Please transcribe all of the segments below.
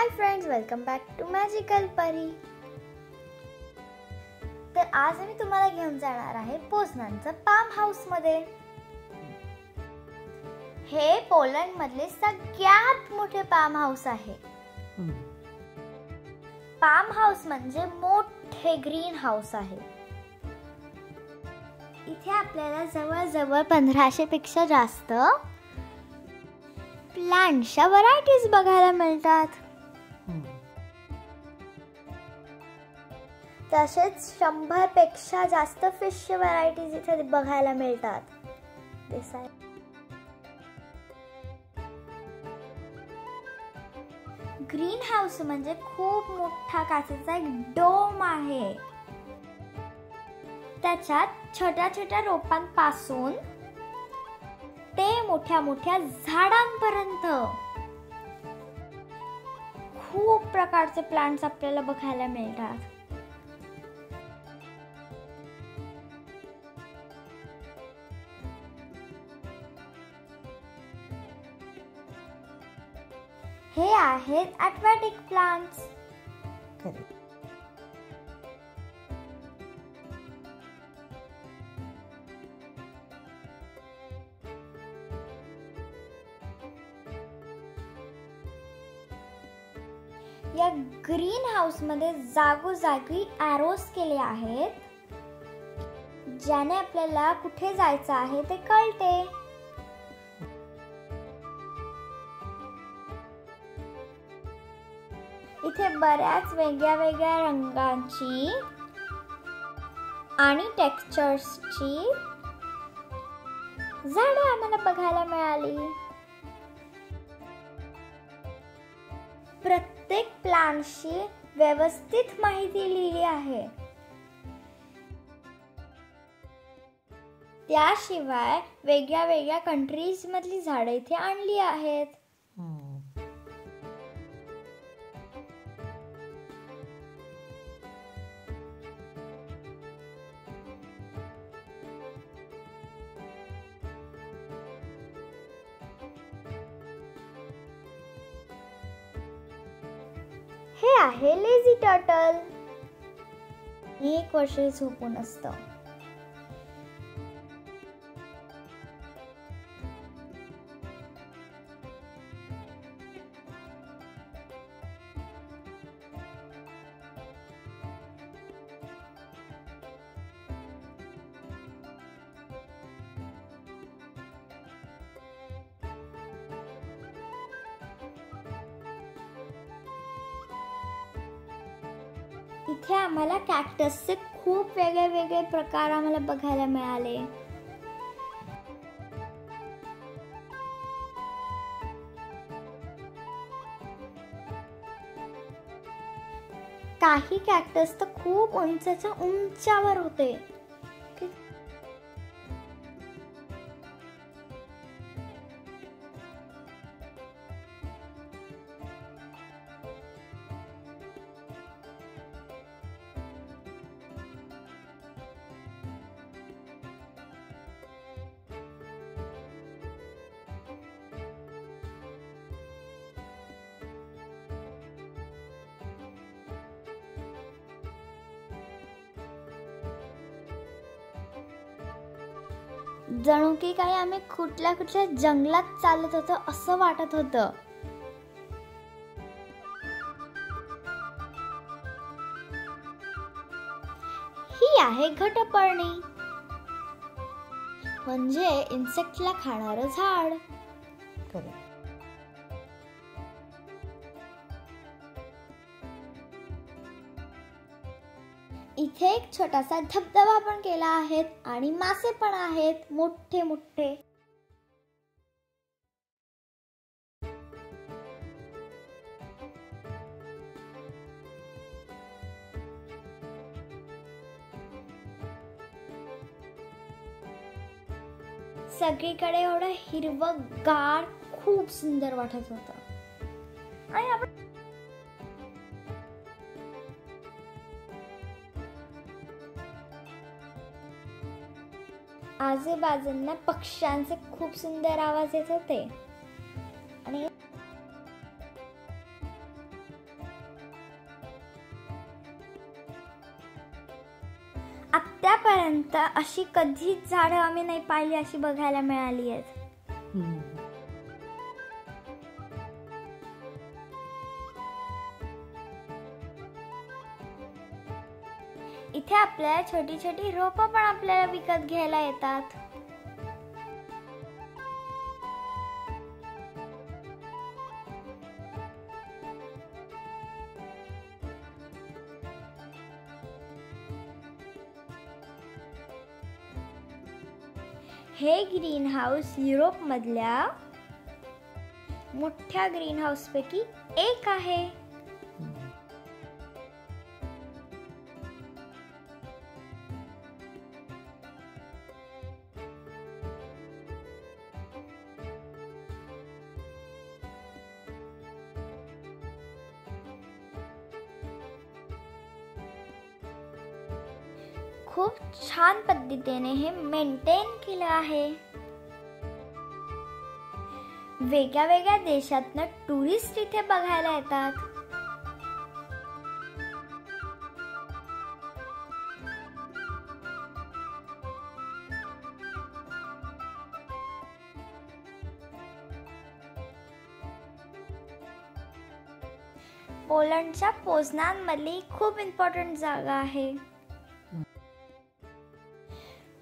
High friends, welcome back to magical Pari. तर आज मी तुम्हाला घेऊन जाणार आहे पोझनानचं फार्म हाऊस मध्ये. हे पोलंड मधले सगळ्यात मोठे फार्म हाऊस आहे. फार्म हाऊस म्हणजे मोठे ग्रीन हाऊस आहे. इथे आपल्याला जवळजवळ 1500 पेक्षा जास्त प्लांट्सच्या व्हरायटीज बघायला मिळतात. तसेच 100 पेक्षा जास्त फिश व्हरायटीज इथे बघायला मिळतात. ग्रीन हाऊस म्हणजे खूप मोठा काचेचा एक डोम आहे. त्याच्यात छोट्या छोट्या रोपांपासून ते मोठ्या मोठ्या झाडांपर्यंत खूप प्रकारचे प्लांट्स आपल्याला बघायला मिळतात. हे आहेत ॲक्वॅटिक प्लांट्स. या ग्रीन हाऊस मध्ये जागोजागी एरोज केले आहेत, ज्याने आपल्याला कुठे जायचं आहे ते कळते. इथे बऱ्याच वेगळ्या रंगांची आणि टेक्स्चर्सची झाडं आम्हाला बघायला मिळाली. प्रत्येक प्लांटची व्यवस्थित माहिती लिहिली आहे. त्याशिवाय वेगळ्या कंट्रीज मधली झाडं इथे आणली आहेत. हे आहे लेझी टर्टल. 1 वर्ष झोपून असतं. इथे आम्हाला कॅक्टसचे खूप वेगळे प्रकार आम्हाला बघायला मिळाले. काही कॅक्टस तर खूप उंचावर होते. जणू की काही आम्ही कुठल्या जंगलात चालत होतो असं वाटत होतं. ही आहे घटपर्णी, म्हणजे इन्सेक्टला खाणारं झाड. इथे एक छोटासा धबधबा पण केला आहे आणि मासे पण आहेत मोठे मोठे. सगळीकडे एवढं हिरवंगार खूप सुंदर वाटत होतं. आणि आपण आजूबाजूंना पक्ष्यांचे खूप सुंदर आवाज येत होते. आणि आत्तापर्यंत अशी कधीच झाडं आम्ही नाही पाहिली अशी बघायला मिळाली आहेत. इथे आपल्याला छोटी छोटी रोपं पण आपल्याला विकत घ्यायला येतात. हे ग्रीन हाऊस युरोपमधल्या मोठ्या ग्रीन हाऊस पैकी एक आहे. खूप छान पद्धतीने हे मेंटेन केलं आहे. वेगळ्या वेगळ्या देशातनं टुरिस्ट इथे बघायला येतात. पोलंडच्या पोझनानमधली खूप इम्पॉर्टंट जागा आहे.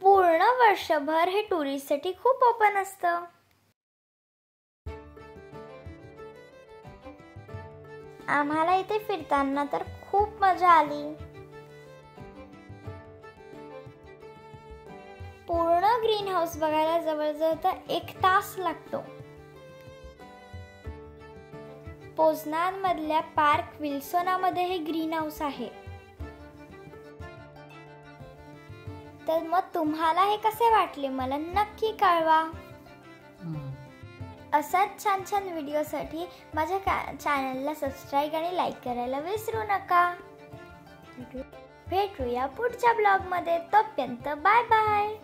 पूर्ण वर्षभर हे टुरिस्टसाठी खूप ओपन असतं. आम्हाला इथे फिरताना तर खूप मजा आली. पूर्ण ग्रीन हाऊस बघायला जवळजवळ 1 तास लागतो. पोझनान मधल्या पार्क विल्सोनामध्ये हे ग्रीन हाऊस आहे. तर मग तुम्हाला हे कसे वाटले मला नक्की कळवा. असाच छान छान व्हिडिओसाठी माझ्या चॅनलला सबस्क्राईब आणि लाईक करायला विसरू नका. भेटूया पुढच्या ब्लॉगमध्ये. तोपर्यंत बाय बाय.